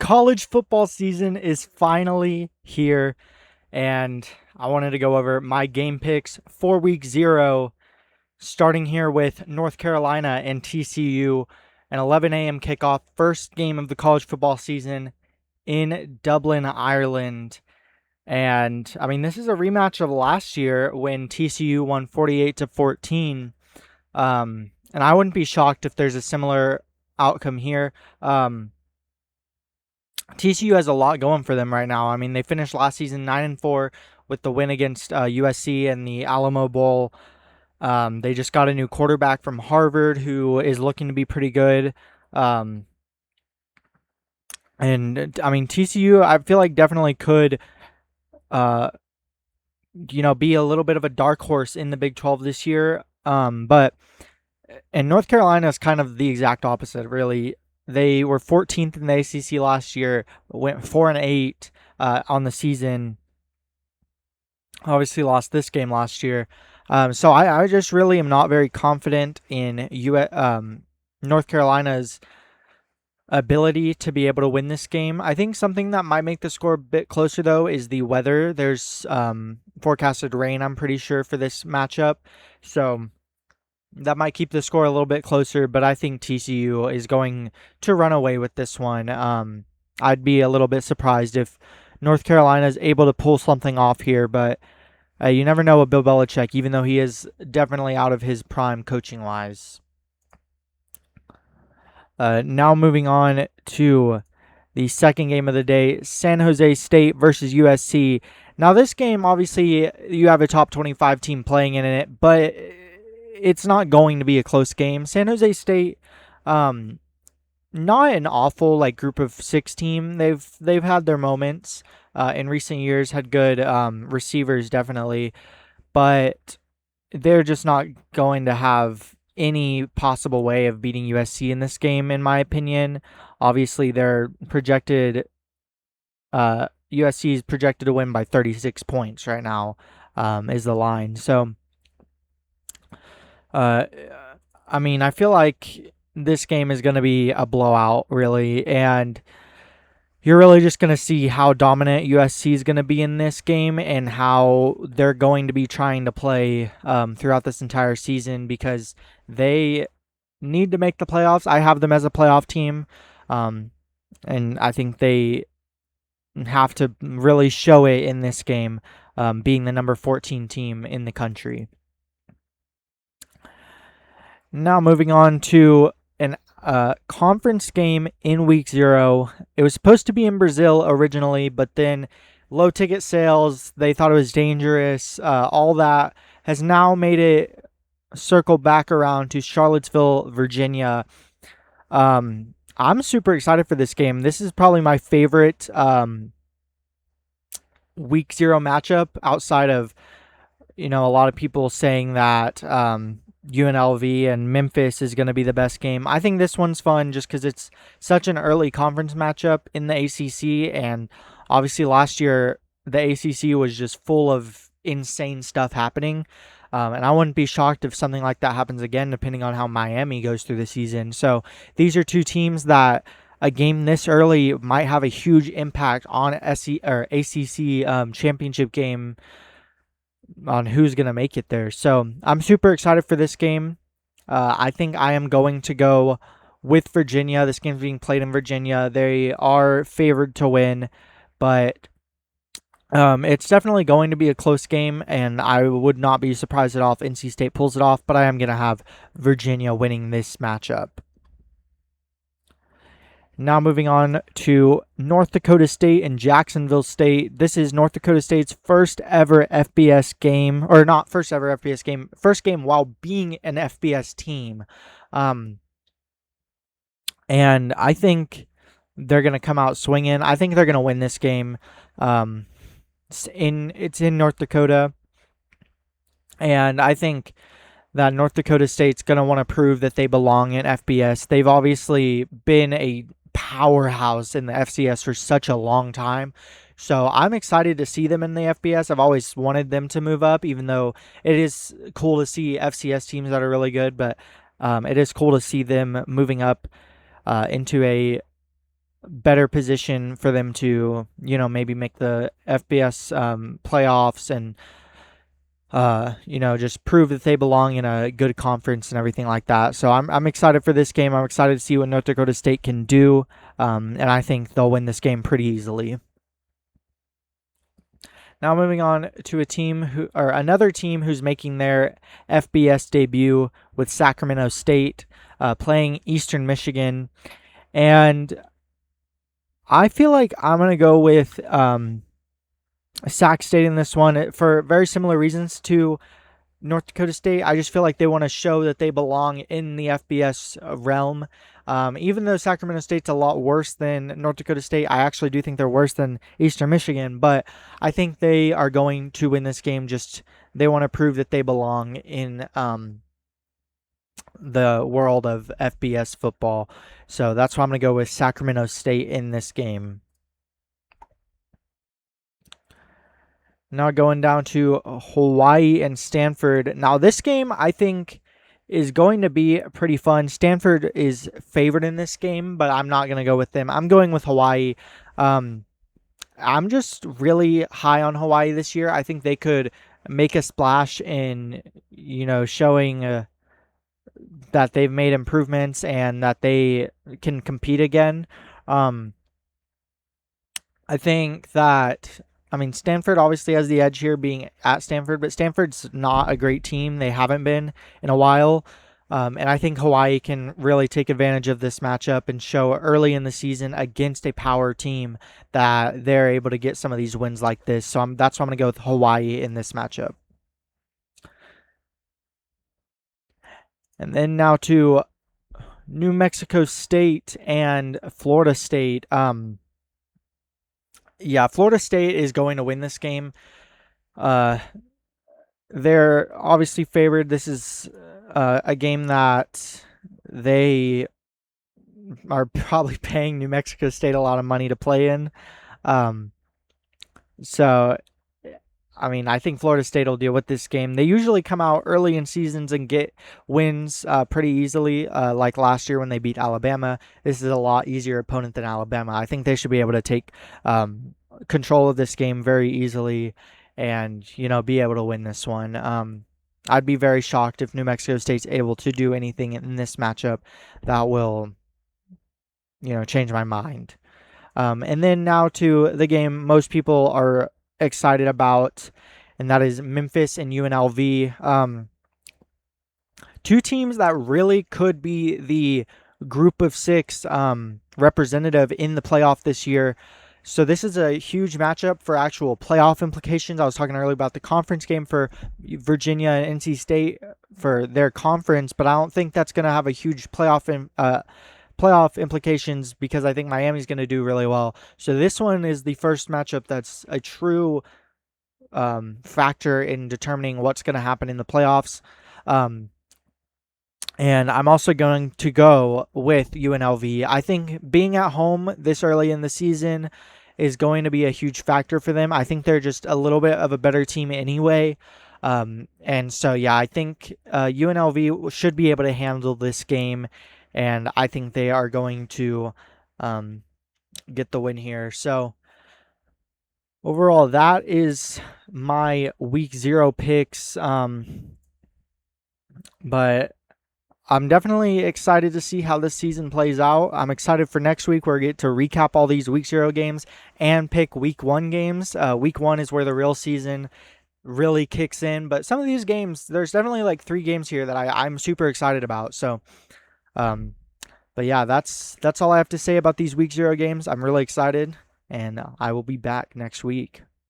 College football season is finally here, and I wanted to go over my game picks for week 0, starting here with North Carolina and TCU, an 11 a.m. kickoff, first game of the college football season in Dublin, Ireland. And I mean, this is a rematch of last year when TCU won 48-14. And I wouldn't be shocked if there's a similar outcome here. TCU has a lot going for them right now. I mean, they finished last season 9-4 with the win against USC in the Alamo Bowl. They just got a new quarterback from Harvard who is looking to be pretty good. And I mean, TCU, I feel like definitely could, be a little bit of a dark horse in the Big 12 this year. But and North Carolina is kind of the exact opposite, really. They were 14th in the ACC last year, went 4-8 on the season. Obviously lost this game last year. So I just really am not very confident in North Carolina's ability to be able to win this game. I think something that might make the score a bit closer, though, is the weather. There's forecasted rain, I'm pretty sure, for this matchup. So that might keep the score a little bit closer, but I think TCU is going to run away with this one. I'd be a little bit surprised if North Carolina is able to pull something off here, but you never know with Bill Belichick, even though he is definitely out of his prime coaching-wise. Now moving on to the second game of the day, San Jose State versus USC. Now this game, obviously, you have a top 25 team playing in it, but it's not going to be a close game. San Jose State, not an awful group of 6 team. They've had their moments in recent years, had good receivers definitely, but they're just not going to have any possible way of beating USC in this game, in my opinion. Obviously, they're projected. USC is projected to win by 36 points right now, is the line. So. I mean, I feel like this game is going to be a blowout, really, and you're really just going to see how dominant USC is going to be in this game and how they're going to be trying to play throughout this entire season because they need to make the playoffs. I have them as a playoff team, and I think they have to really show it in this game, being the number 14 team in the country. Now moving on to an conference game in week 0. It was supposed to be in Brazil originally, but then low ticket sales, they thought it was dangerous. All that has now made it circle back around to Charlottesville, Virginia. I'm super excited for this game. This is probably my favorite week 0 matchup outside of, a lot of people saying that UNLV and Memphis is going to be the best game. I think this one's fun just because it's such an early conference matchup in the ACC, and obviously last year the ACC was just full of insane stuff happening, and I wouldn't be shocked if something like that happens again depending on how Miami goes through the season. So these are two teams that a game this early might have a huge impact on ACC championship game, on who's going to make it there. So I'm super excited for this game. I think I am going to go with Virginia. This game's being played in Virginia. They are favored to win, but it's definitely going to be a close game, and I would not be surprised at all if NC State pulls it off, but I am going to have Virginia winning this matchup. Now moving on to North Dakota State and Jacksonville State. This is North Dakota State's first ever FBS game, or not first ever FBS game, first game while being an FBS team. And I think they're going to come out swinging. I think they're going to win this game. It's in North Dakota, and I think that North Dakota State's going to want to prove that they belong in FBS. They've obviously been a powerhouse in the FCS for such a long time. So I'm excited to see them in the FBS. I've always wanted them to move up, even though it is cool to see FCS teams that are really good, but it is cool to see them moving up into a better position for them to, maybe make the FBS playoffs and, just prove that they belong in a good conference and everything like that. So I'm excited for this game. I'm excited to see what North Dakota State can do, and I think they'll win this game pretty easily. Now moving on to another team who's making their FBS debut with Sacramento State, playing Eastern Michigan, and I feel like I'm gonna go with Sac State in this one for very similar reasons to North Dakota State. I just feel like they want to show that they belong in the FBS realm. Even though Sacramento State's a lot worse than North Dakota State, I actually do think they're worse than Eastern Michigan, but I think they are going to win this game. Just they want to prove that they belong in the world of FBS football. So that's why I'm going to go with Sacramento State in this game. Now going down to Hawaii and Stanford. Now this game I think is going to be pretty fun. Stanford is favored in this game, but I'm not going to go with them. I'm going with Hawaii. I'm just really high on Hawaii this year. I think they could make a splash in, showing that they've made improvements and that they can compete again. I think that, Stanford obviously has the edge here being at Stanford, but Stanford's not a great team. They haven't been in a while. And I think Hawaii can really take advantage of this matchup and show early in the season against a power team that they're able to get some of these wins like this. So that's why I'm going to go with Hawaii in this matchup. And then now to New Mexico State and Florida State. Florida State is going to win this game. They're obviously favored. This is a game that they are probably paying New Mexico State a lot of money to play in. I think Florida State will deal with this game. They usually come out early in seasons and get wins pretty easily, like last year when they beat Alabama. This is a lot easier opponent than Alabama. I think they should be able to take control of this game very easily and, be able to win this one. I'd be very shocked if New Mexico State's able to do anything in this matchup that will, change my mind. And then now to the game most people are excited about, and that is Memphis and UNLV. Two teams that really could be the group of six representative in the playoff this year. So this is a huge matchup for actual playoff implications. I was talking earlier about the conference game for Virginia and NC State for their conference, but I don't think that's going to have a huge playoff implications because I think Miami's going to do really well. So this one is the first matchup that's a true factor in determining what's going to happen in the playoffs. And I'm also going to go with UNLV. I think being at home this early in the season is going to be a huge factor for them. I think they're just a little bit of a better team anyway. And so, I think UNLV should be able to handle this game. And I think they are going to get the win here. So, overall, that is my Week 0 picks. But I'm definitely excited to see how this season plays out. I'm excited for next week where we get to recap all these Week 0 games and pick Week 1 games. Week 1 is where the real season really kicks in. But some of these games, there's definitely like 3 games here that I'm super excited about. So, but that's all I have to say about these Week 0 games. I'm really excited, and I will be back next week.